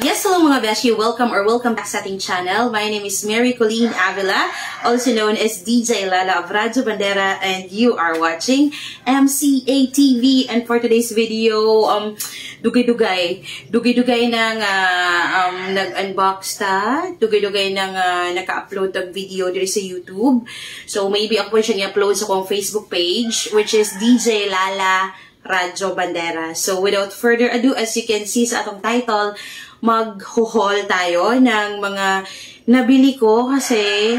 Yes, hello mga beshi. Welcome back sa ating channel. My name is Mary Colleen Avila, also known as DJ Lala of Radyo Bandera, and you are watching MCA TV. And for today's video, dugay-dugay ng nag-unbox ta, dugay-dugay ng naka-upload ng video dito sa YouTube. So maybe ako siya i-upload sa kong Facebook page, which is DJ Lala Radyo Bandera. So without further ado, as you can see sa atong title, mag-haul tayo ng mga nabili ko kasi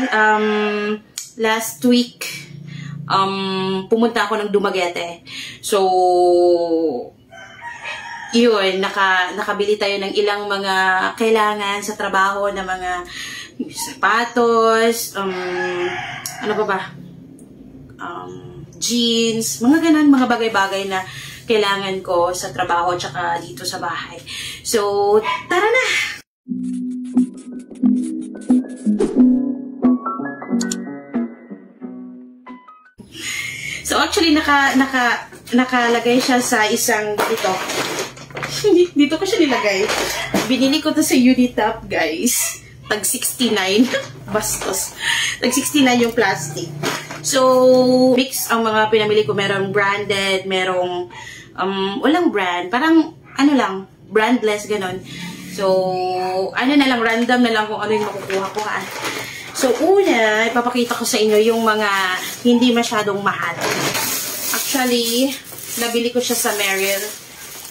last week pumunta ako ng Dumaguete. So yun, nakabili tayo ng ilang mga kailangan sa trabaho na mga sapatos, ano ba? Jeans, mga ganun, mga bagay-bagay na kailangan ko sa trabaho tsaka dito sa bahay. So, tara na! So, actually, nakalagay siya sa isang dito. Dito ko siya nilagay. Binili ko to sa Unitap, guys. Tag 69. Bastos. Tag 69 yung plastic. So, mix ang mga pinamili ko. Merong branded, merong walang brand. Parang, ano lang, brandless, ganon. So, ano na lang, random na lang kung ano yung makukuha ko. So, una, ipapakita ko sa inyo yung mga hindi masyadong mahal. Actually, nabili ko siya sa Merrell.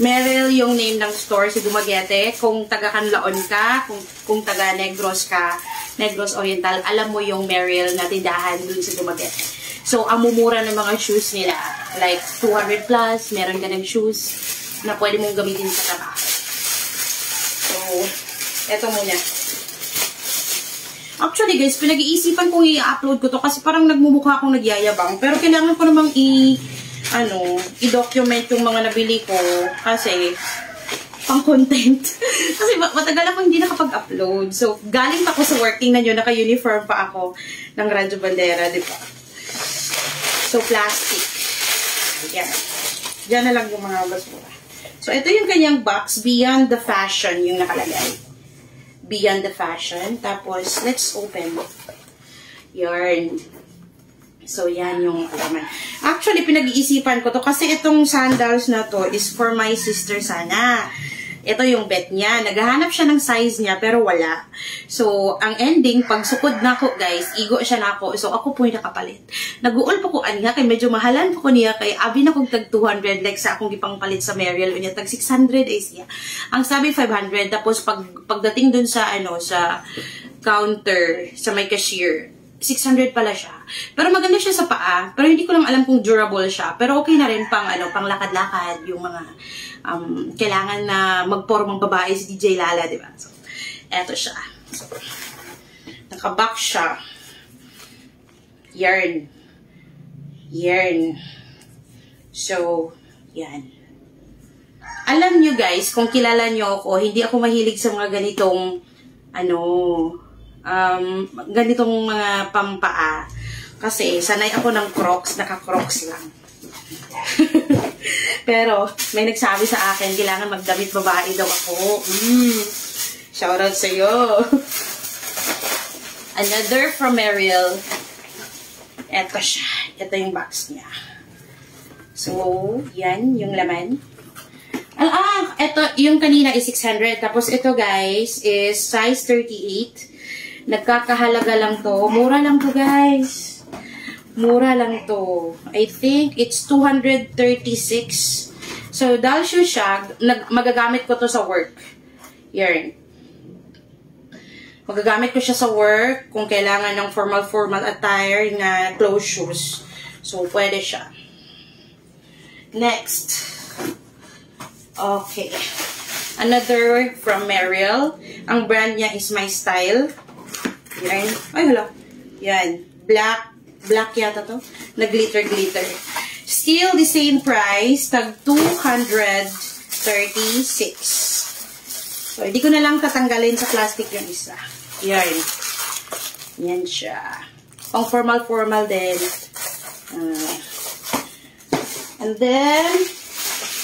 Merrell yung name ng store, si Dumaguete. Kung taga Canlaon ka, kung taga Negros ka, Negros Oriental, alam mo yung Merrell na tindahan dun sa Dumaguete. So, ang mumura ng mga shoes nila, like 200 plus, meron ka ng shoes na pwede mong gamitin sa trabaho. So, eto muna. Actually guys, pinag-iisipan kong i-upload ko to kasi parang nagmumukha akong nagyayabang. Pero kailangan ko namang i-document yung mga nabili ko kasi pang content. Kasi matagal ako hindi nakapag-upload. So, galing pa ako sa working na nyo, naka-uniform pa ako ng Radyo Bandera, di ba? So, plastic. Yan. Diyan na lang yung mga basura. So, ito yung kanyang box. Beyond the Fashion yung nakalagay. Beyond the Fashion. Tapos, let's open. Yarn. So, yan yung alaman. Actually, pinag-iisipan ko to kasi itong sandals na to is for my sister sana. Ito yung bet niya. Naghahanap siya ng size niya pero wala. So, ang ending, pag sukod na ako, guys, igo siya na ako. So, ako po yung nakapalit. Nag-uol po ko niya kay medyo mahalan po ko niya kay abi na kong tag 200 like sa akong gipang palit sa Merrell. Unya, tag 600 ay siya. Ang sabi 500. Tapos, pagdating dun sa, sa counter, sa may cashier, 600 pala siya. Pero maganda siya sa paa. Pero hindi ko lang alam kung durable siya. Pero okay na rin pang lakad-lakad. Yung mga kailangan na magpormang babae si DJ Lala, diba? So, eto siya. So, nakabox siya. Yarn. So, yan. Alam nyo guys, kung kilala nyo ako, hindi ako mahilig sa mga ganitong ganitong mga pampaa. Kasi sanay ako ng Crocs, naka-Crocs lang. Pero may nagsabi sa akin, kailangan magdamit babae daw ako. Shoutout sa'yo. Another from Merrell. Eto siya. Ito yung box niya. So, yan yung laman. Ito, yung kanina is 600. Tapos ito guys is size 38. Nagkakahalaga lang to. Mura lang to guys. Mura lang to. I think it's 236. So, dahil siya, magagamit ko to sa work. Yarn. Magagamit ko siya sa work kung kailangan ng formal attire na closed shoes. So, pwede siya. Next. Okay. Another from Merrell. Ang brand niya is My Style. Yan. Ay, hala. Yan. Black yata to. Nag-glitter. Still the same price. Tag 236. So, hindi ko na lang tatanggalin sa plastic yung isa. Yan. Yan siya. Pang formal din. And then,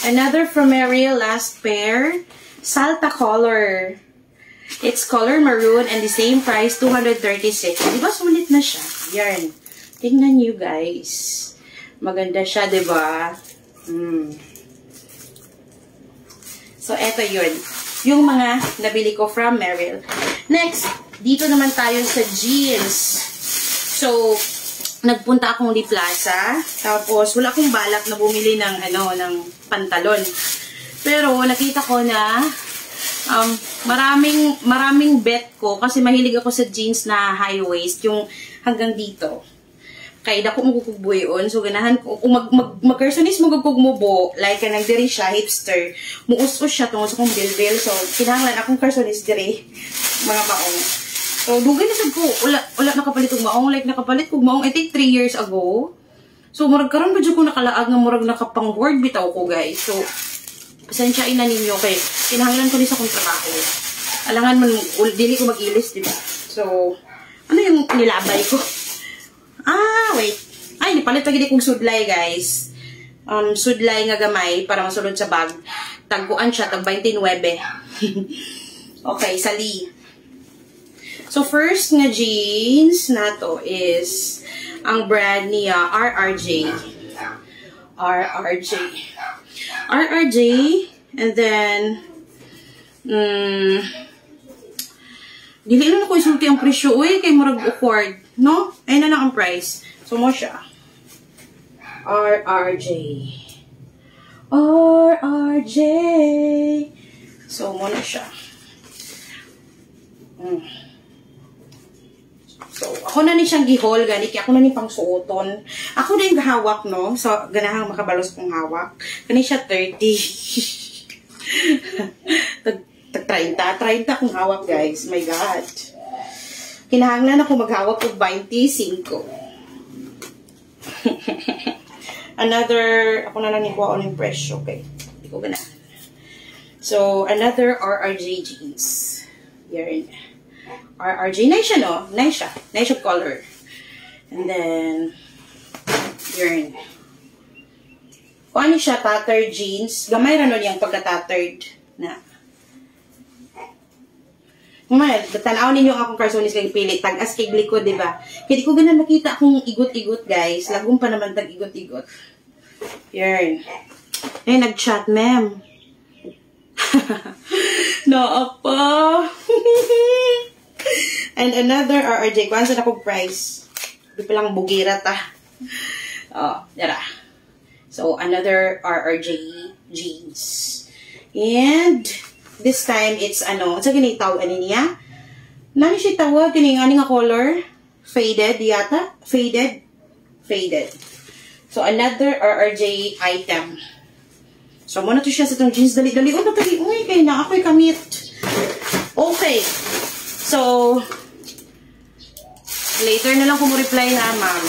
another from Merrell, last pair. Salta color. It's color maroon and the same price, 236. Diba sulit na siya? Yan. Tingnan nyo guys. Maganda siya, diba? So, eto yun. Yung mga nabili ko from Merrell. Next, dito naman tayo sa jeans. So, nagpunta akong di Plaza. Tapos, wala akong balak na bumili ng, ng pantalon. Pero, nakita ko na maraming bet ko kasi mahilig ako sa jeans na high waist, yung hanggang dito. Kaya dako mo kukugbuyon. So, ganahan ko, kung mag-carsonis mo kugmubo, like ka nagdiri siya, hipster, muus-us siya tungkol sa kong bilbil. So, kinahanglan akong carsonis diri, mga maong. So, dugay na sad ko, wala nakapalit kong maong. Like, nakapalit kong maong, I think 3 years ago. So, murag karon ba dyan ko nakalaag nga murag nakapang-board bitaw ko, guys. So, pasensyain na ninyo kay kinahanglan ko ni sa kong trabaho. Alangan man, dili ko mag-ilis, diba? So, ano yung nilabay ko? Wait. Ay, nipalit pa gini kong sudlay, guys. Sudlay nga gamay para masulod sa bag. Tagpuan siya, tag 29. Okay, sali. So, first nga jeans na to is ang brand niya, RRJ. RRJ, and then, dili na ako isulti ang presyo. Uy, kay murag awkward, no? Ayun na lang ang price. So, mo siya. RRJ. So, mo na siya. So, ako na ni siyang gihol, gani, kaya ako na ni pang suoton. Ako na yung gahawak, no? So, ganahang makabalos kong hawak. Gani siya 30. Tag 30 kong hawak, guys. My God. Kinahanglan ako maghawak ko 25. Another, ako na lang nikuha yung presyo, okay? Hindi ko ganahan. So, another RRJ jeans. Yan. RRJ. Nice siya, no? Nice siya. Nice siya color. And then, yun. Kung ano siya, tattered jeans. Gamay rin nun yung pagka-tattered na. Tanaw ninyo akong carsonis kay pili. Tag-as kay likod, diba? Kaya di ko ganun nakita akong igot-igot, guys. Lagong pa naman tag-igot-igot. Yun. Eh, nag-chat, ma'am. Naapa. And another RRJ. Kung saan akong price? Di pa lang bugira ta. Oh, yara. So, another RRJ jeans. And, this time, it's ano, sa ginitaw, ano niya? Nani siya tawag? Nga color? Faded, yata? Faded? Faded. So, another RRJ item. So, muna to siya sa itong jeans. Dali-dali. Oh, natali. Uy, kaya na ako'y kamit. Okay. So, later na lang kung reply ha, ma'am.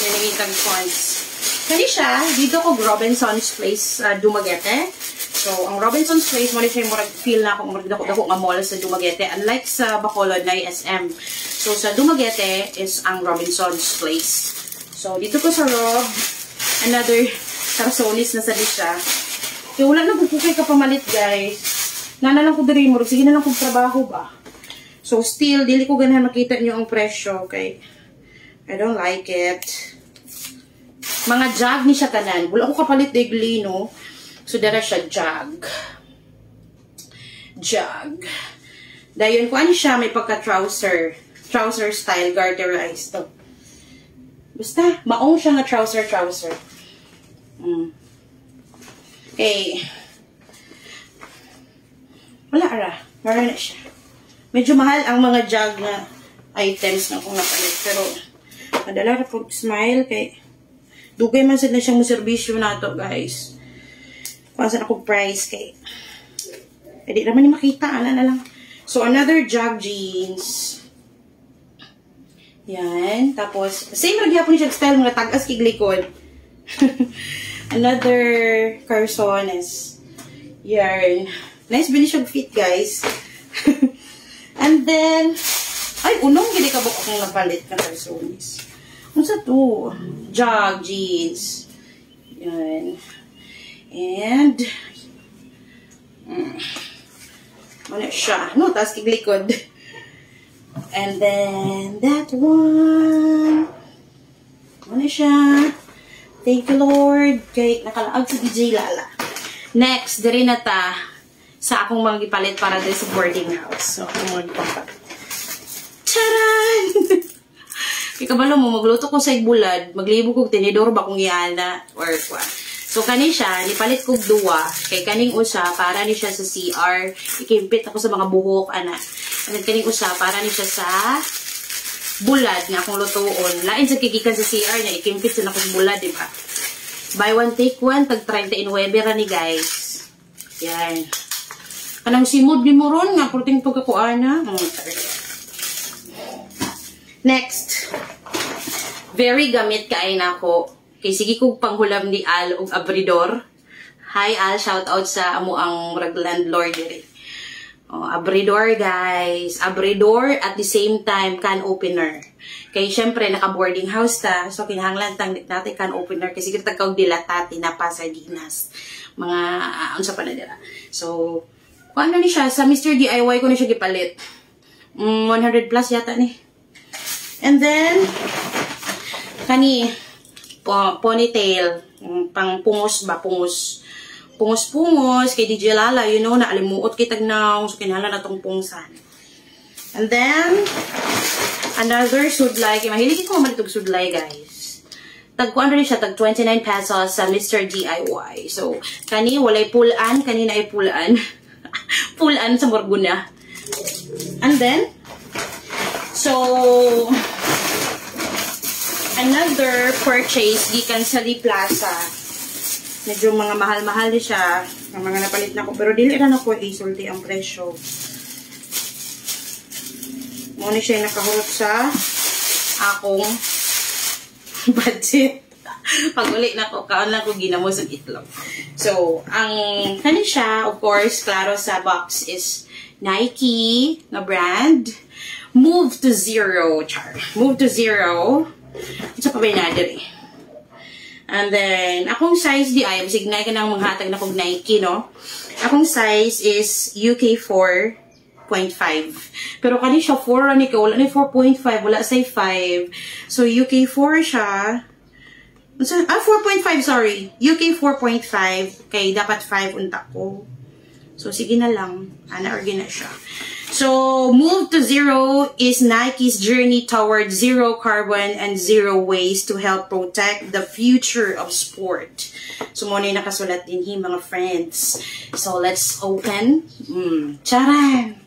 Naningitag funds. Kani siya, dito ko Robinson's Place, Dumaguete. So, ang Robinson's Place, mali siya yung feel na akong dako nga mall sa Dumaguete. Unlike sa Bacolod na SM. So, sa Dumaguete is ang Robinson's Place. So, dito ko sa Rob, another carsonis na sa siya. Kaya wala na bukukay ka pamalit, guys. Nana lang ko diri mo. Sige na lang kong trabaho ba. So, still, dili ko ganahan makita nyo ang presyo, okay? I don't like it. Mga jag ni siya tanan. Wala ko kapalit degli, no? So, dara siya jag. Jag. Dayon, kung ano siya, may pagka-trouser. Trouser style, garterized. To. Basta, maong siya nga trouser. Okay. Wala ara. Wala na siya. Medyo mahal ang mga jag na items na kung napalit. Pero, madala na po smile kay dugay man sad na siyang servisyo na to, guys. Kung saan ako price kay di naman ni makita. Ala na lang. So, another jag jeans. Yan. Tapos, same lagi po ni siya style. Mga tag-as kiglikod. Another carsones. Yan. Nice bili siya fit, guys. And then, ay, unong gini ka buk akong napalit na carsones. Ano sa to? Jag jeans. Yan. And, Ano siya? No, tapos kiglikod. And then, that one. Ano siya? Thank you, Lord. Kay nakalaag si DJ Lala. Next, diri na ta sa akong mga gipalit para din sa boarding house. So, akong mga gipalit. Charan! Ikabalo mo, magluto ko sa igbulad, maglibo kong tinidor ba kung iana, or what. So, kani siya, nipalit kong duwa, kay kaning usa, para ni siya sa CR, ikimpit ako sa mga buhok, ana. And then, kaning usa, para ni siya sa bulad nga akong lutuon. Lain sa kikikan sa CR niya, ikimpit sa akong bulad, diba? Buy one, take one, tag 39 ra ni guys. Yan. Kanang simod ni mo ron, nga, purting to kakuana. Next. Very gamit kaay na ako. Kay sige kong panghulam ni Al og abridor. Hi Al, shout out sa amo ang landlord diri. Oh, abridor guys. Abridor at the same time can opener. Kay syempre naka boarding house ta. So kinahanglan tang natin can opener kasi kita kag dilatati na pa sardinas. Mga unsa pa na dira. So ano ni siya sa Mr. DIY ko na siya gipalit. 100 plus yata ni. And then kani ponytail, pang pungos ba, pungos kay DJ Lala, you know, na alimuot kay tagnaw, so kinala na tong pungsan. And then, another sudlay, kay mahilig ko maman itong sudlay, guys. Tagkuan rin siya, tag 29 pesos sa Mr. DIY. So, kani, walay pulaan, kanina ay pulaan. Pulaan sa Morguna. And then, so, another purchase gikan sa Di Plaza. Medyo mga mahal-mahal din siya. Ang mga napalit na ko. Pero dili na ako isulti ang presyo. Muna siya nakahulog sa akong budget. Pag uli na ko, kaon lang ko ginamos ang itlog. So, ang kanin siya, of course, klaro sa box is Nike na brand. Move to Zero, char. Move to Zero. Ito pa ba yung nadir eh. And then, akong size di ay, signay ka ng mga hatag na kong Nike, no? Akong size is UK 4.5. Pero kani siya 4 ni ko, wala na 4.5, wala say 5. So, UK 4 siya. 4.5, sorry. UK 4.5. Kay dapat 5 unta ko. So, sige na lang. Ana-organ na siya. So, Move to Zero is Nike's journey toward zero carbon and zero waste to help protect the future of sport. So, muna yung nakasulat din mga friends. So, let's open. Charan!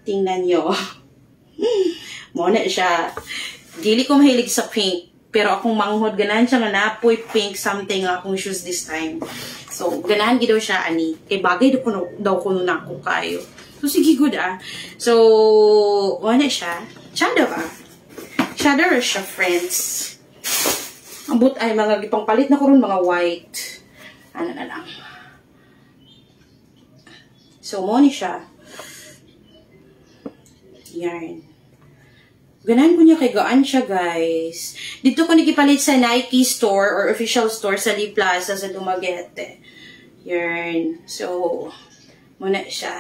Tingnan nyo. Muna siya. Dili ko mahilig sa pink. Pero akong manghod, ganahan siya nga napoy pink something akong shoes this time. So, ganahan gidaw siya, ani. Kay bagay daw ko na ako kayo. So, sige, good So, ano siya? Shadow Shadow siya, friends. Ang but ay mga gipang palit na ko rin, mga white. Ano na lang. So, mo ni siya. Yarn. Ganahan ko niya kay gaan siya, guys. Dito ko nagipalit sa Nike store or official store sa Di Plaza sa Dumaguete. Yarn. So, muna siya.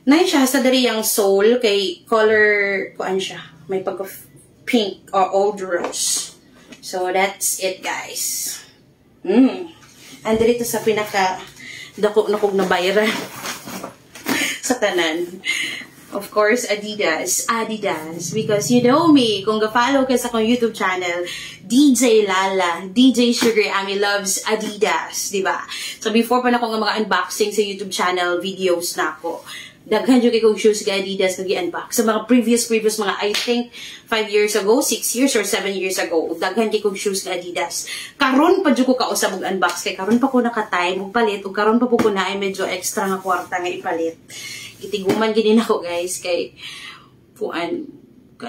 Nice siya sa dari yung sole kay color kuan siya. May pagka pink or old rose. So that's it, guys. And dito sa pinaka dako na kog nabayaran sa tanan. Of course, Adidas. Because you know me, kung ga-follow ka sa akong YouTube channel, DJ Lala, DJ Sugar Ami loves Adidas, diba? So before pa na akong mga unboxing sa YouTube channel videos na ako, daghan yung kong shoes kay Adidas nag-i-unbox. Sa mga previous mga, I think, 5 years ago, 6 years or 7 years ago, daghan kong shoes kay Adidas. Karon pa dyan ko kausap mag-unbox kay karon pa ko nakatay, magpalit, o karon pa po ko na ay medyo extra nga kwarta nga ipalit. Itiguman ginin ako, guys, kay puan.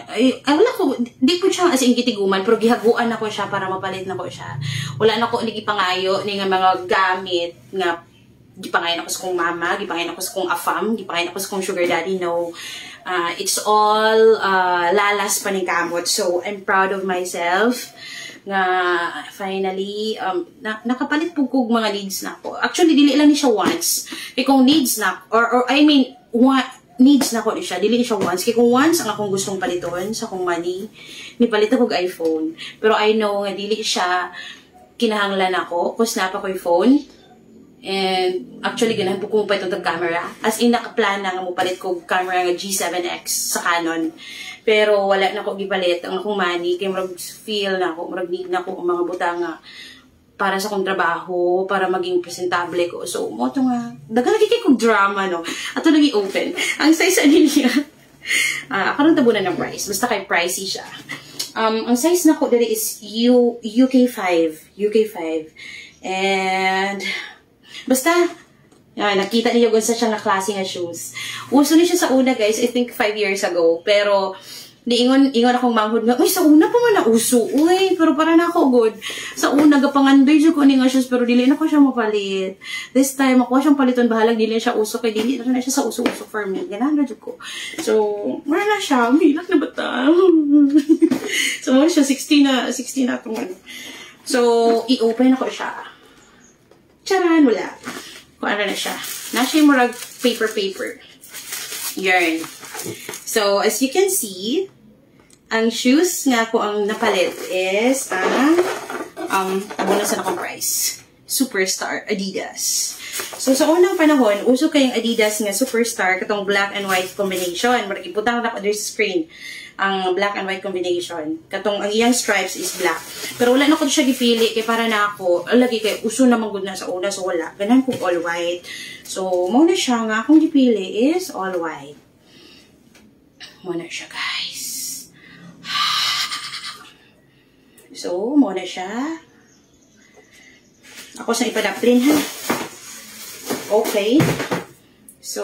Ay, wala ko, di ko siya as in kitiguman, pero gihaguan ako siya para mapalit na ko siya. Wala na ko nagipangayo ni nga mga gamit nga gipangayon ako sa kong mama, gipangayon ako sa kong afam, gipangayon ako sa kong sugar daddy. No, it's all lalas pa ni kamot. So, I'm proud of myself nga finally nakapalit po kog mga needs na ako. Actually dili lang ni siya once. Kung needs na or I mean needs na ko ni siya, dili siya once. Kung once ang akong gustong paliton sa akong money, ni palito kog iPhone. Pero I know nga dili siya kinahanglan ako kus na pa ko yung phone. And actually ganahan po kung pa itong camera. As in nakaplan na nga mo palit kog camera nga G7X sa Canon. Pero wala na ko gipalit ang akong money kay murag feel na ako, murag need na ko ang mga butanga para sa akong trabaho, para maging presentable ko. So, mo ito nga, daga lagi kong drama, no? Ato lagi open. Ang size ano niya, ako nang tabunan ng price. Basta kay pricey siya. Ang size na ko dali is UK5. UK5. And, basta, nakita niyo kung sa siya na klase nga shoes. Uso niya siya sa una, guys. I think 5 years ago. Pero, ingon akong manghod nga, uy, sa una pa man na uso, uy, pero para na ako good. Sa una, gapangandoy siya ko ni nga shoes, pero dili na ko siya mapalit. This time, ako siyang paliton, bahalag, dili na siya uso, kay dili na siya sa uso-uso for me. Ganaan na ko. So, mara na siya, milak na bata. So, mara siya, 16 na itong ano. So, i-open ako siya. Charan, wala. Kung ano na siya. Nasa yung murag paper. Yarn. So, as you can see, ang shoes nga ko ang napalit is tabunasan akong price. Superstar Adidas. So, sa unang panahon, uso kayong Adidas nga Superstar katong black and white combination. Marag iputang na ko there's screen ang black and white combination. Katong ang iyang stripes is black. Pero wala na ko siya gipili kay para na ako, lagi kay uso na manggod na sa una, so wala. Ganan ko all white. So, mo na siya nga akong gipili is all white. Mo na siya, guys. So, mo na siya. Ako sa ipadaprin, ha? Okay. So,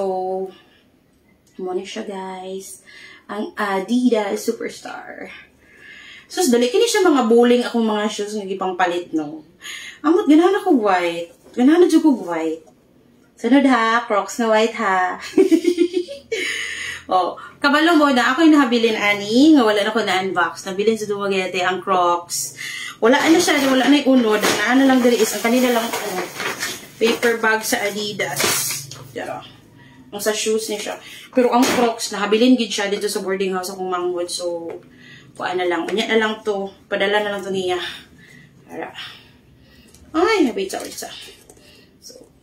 mo na siya, guys. Ang Adidas Superstar. So, dali kini siya mga bowling akong mga shoes nga gipang palit, no? Amot, ganahan ako white. Ganahan na dyan ko white. Sunod, ha? Crocs na white, ha? Oh, kabalo mo na ako yung nakabilin ani, nga wala na ko na-unbox. Nabilin sa Dumaguete ang Crocs. Wala na siya, wala na yung unod. Na lang dali is, ang kanina lang paper bag sa Adidas. Diyan. Ang sa shoes niya siya. Pero ang Crocs, nakabilin gid siya dito sa boarding house akong manghod. So, kuha na lang. Unya na lang to. Padala na lang to niya. Para. Ay, wait sa.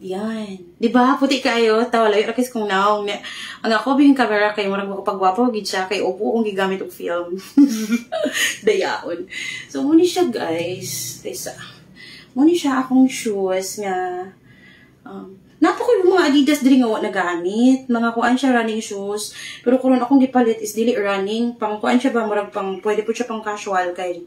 Yan. Diba? Puti kayo. Tawalay. Rakis kong naong. Ang ako yung camera kayo. Marang makapagwapo. Gid siya. Kay upo kong gigamit og film. Dayaon. So, muna siya guys. Tesa. Muna siya akong shoes nga. Napako yung mga Adidas dili nga na gamit. Mga kuan siya running shoes. Pero kung akong gipalit is dili running. Pang kuan siya ba? Marag pang, pwede po siya pang casual. Kay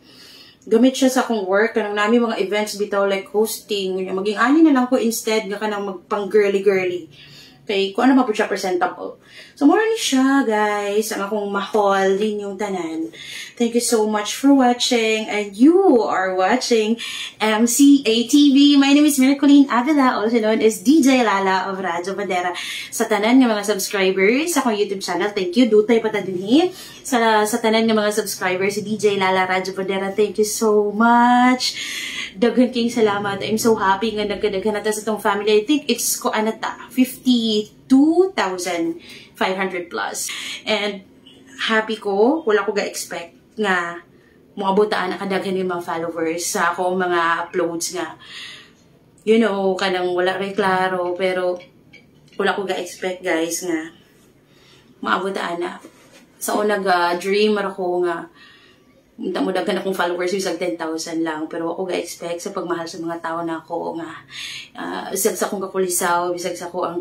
gamit siya sa akong work, kanang nami mga events bitaw like hosting, maging ani na lang ko instead nga kanang magpang girly. Okay, kung ano pa po siya presentable. So, more ni siya, guys. Ang akong mahal din yung tanan. Thank you so much for watching. And you are watching MCA TV. My name is Miraculine Avila, also known as DJ Lala of Radyo Bandera. Sa tanan ng mga subscribers sa akong YouTube channel, thank you. Dutay pata din sa tanan ng mga subscribers si DJ Lala Radyo Bandera. Thank you so much. Daghan kayong salamat. I'm so happy nga nagkadaghan natin sa itong family. I think it's ko anata 52,500 plus. And happy ko, wala ko ga-expect nga muabutaan na kadaghan yung mga followers sa akong mga uploads nga. You know, kanang wala rin klaro, pero wala ko ga-expect guys nga maabutaan na. Sa unang dream ako nga dagan akong followers yung 10,000 lang, pero ako ga-expect sa pagmahal sa mga tao na ako nga bisag sa akong kakulisaw, bisag sa ako ang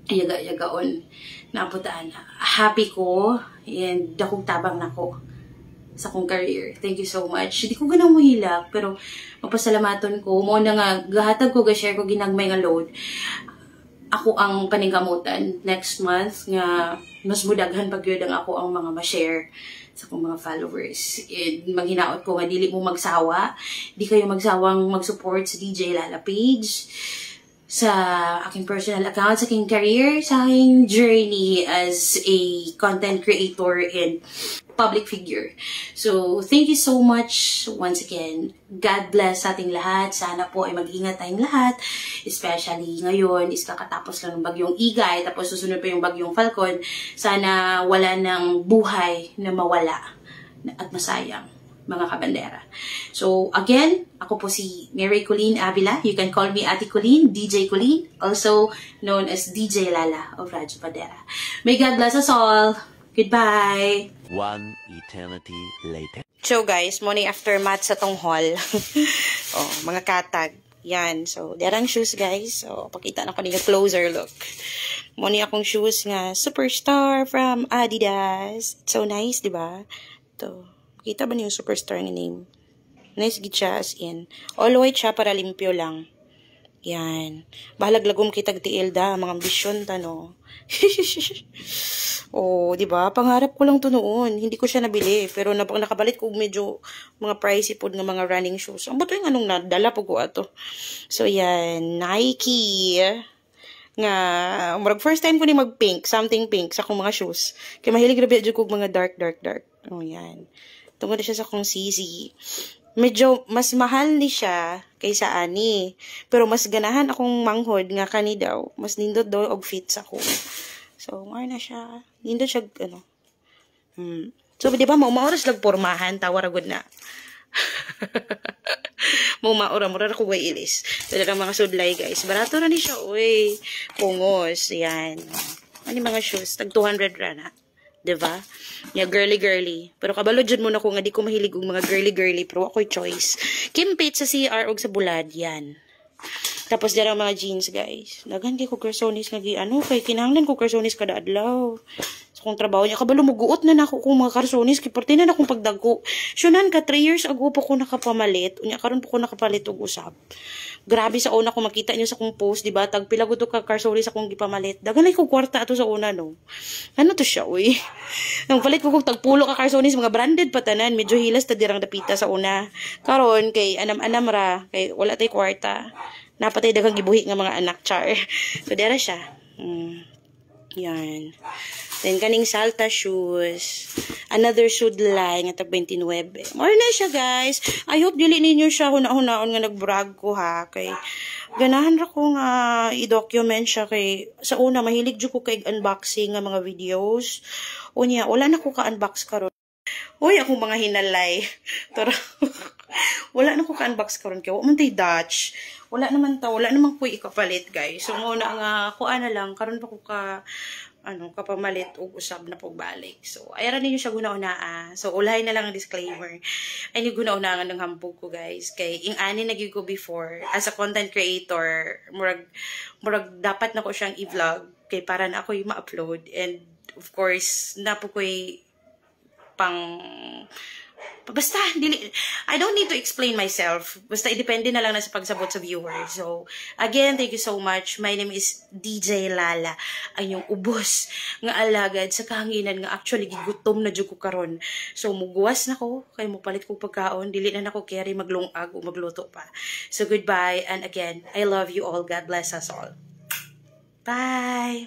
yaga-yagaon naputaan na. Happy ko and dakong tabang na ko sa akong career. Thank you so much. Hindi ko ganang muhilak, pero mapasalamaton ko mo na nga gahatag ko, ga-share ko ginagmay nga load. Ako ang paningkamutan next month nga mas mudaghan pagyud ang ako ang mga ma-share sa akong mga followers. And maghinaot ko nga dili mo magsawa. Di kayo magsawang mag-support sa DJ Lala page, sa aking personal account, sa aking career, sa aking journey as a content creator. And public figure. So, thank you so much once again. God bless sa ating lahat. Sana po ay mag-ingat tayong lahat. Especially ngayon, is kakatapos lang ng bagyong Igay, tapos susunod pa yung bagyong Falcon. Sana wala ng buhay na mawala at masayang, mga kabandera. So, again, ako po si Mary Colleen Avila. You can call me Ate Colleen, DJ Colleen, also known as DJ Lala of Radyo Bandera. May God bless us all. Goodbye! One eternity later. So guys, morning aftermath sa tong haul. Oh, mga katag. Yan. So, derang shoes guys. So, pakita na ko ninyo closer look. Morning akong shoes nga Superstar from Adidas. It's so nice, di ba? To. Kita ba niyo yung Superstar ni name? Nice gid siya as in. All white siya para limpyo lang. Yan. Bahalag lagom kitag tiilda, mga ambisyon ta no. Oh, di ba? Pangarap ko lang to noon. Hindi ko siya nabili, pero nakabalit ko medyo mga pricey pod nga mga running shoes. Ang bato yung anong nadala po ko ato. So yan, Nike. Nga, murag first time ko ni mag-pink, something pink sa akong mga shoes. Kaya mahilig rabi adyo ko mga dark. Oh, yan. Tungkol siya sa akong CZ. Medyo mas mahal ni siya kaysa ani. Pero mas ganahan akong manghod nga kani daw. Mas nindot daw og fit sa ko. So, nga na siya. Nindot siya, ano. So, di ba, mauras lang pormahan. Tawaragod na. Maura ko way ilis. Talagang mga sudlay, guys. Barato na ni siya, uy. Pungos. Yan. Ano mga shoes? Tag 200 rana. Diba? Yeah, girly. Pero kabalo dyan muna ko nga di ko mahilig og mga girly. Pero ako'y choice. Kimpit sa CR og sa bulad. Yan. Tapos dara mga jeans, guys. Dagan kay ko kersonis nga kay kinahanglan ko kersonis kada adlaw. So kung trabaho niya kabalo muguot na nako kung mga kersonis kay parte na akong pagdagko. Syunan ka 3 years ago pa ko nakapamalit. Unya karon pa ko nakapalit og usab. Grabe sa una ko makita niyo sa akong post, di ba? Tag pila gud ka kersonis akong gipamalit. Dagan ay ko kwarta ato sa una no. Ano to siya, uy? Nang palit ko tag pulo ka kersonis mga branded pa tanan, medyo hilas ta dirang dapita sa una. Karon kay anam ra kay wala tay kwarta. Napatay dagang gibuhi nga mga anak char. So, dera siya. Yan. Then, kaning Salta shoes. Another sudlay nga tag 29. More na siya, guys. I hope dili ninyo siya huna-hunaon nga nag-brag ko, ha. Kay, ganahan ra ko nga i-document siya kay, sa una, mahilig dyo ko kay unboxing nga mga videos. Unya, wala na ko ka-unbox karon. Uy, akong mga hinalay. Tara. Wala na ko ka-unbox karon kay wa man tay Dutch. Wala naman ko ikapalit, guys. So muna nga kuan na lang karon pa ko kapamalit og usab na pagbalik. So ayra ninyo siya guna-una. So ulahay na lang ang disclaimer. Ay ni guna-una nga nang hampog ko, guys. Kay ing ani nagig ko before as a content creator, murag dapat na ko siyang i-vlog kay para na ako ma-upload, and of course napo ko'y basta, I don't need to explain myself. Basta, depende na lang na sa pagsabot sa viewers. So, again, thank you so much. My name is DJ Lala. Ang yung ubos nga alagad sa kahanginan nga actually gigutom na dyan ko karon. So, muguwas na ko. Kaya mo palit ko pagkaon. Dili na ko carry maglungag o magluto pa. So, goodbye. And again, I love you all. God bless us all. Bye!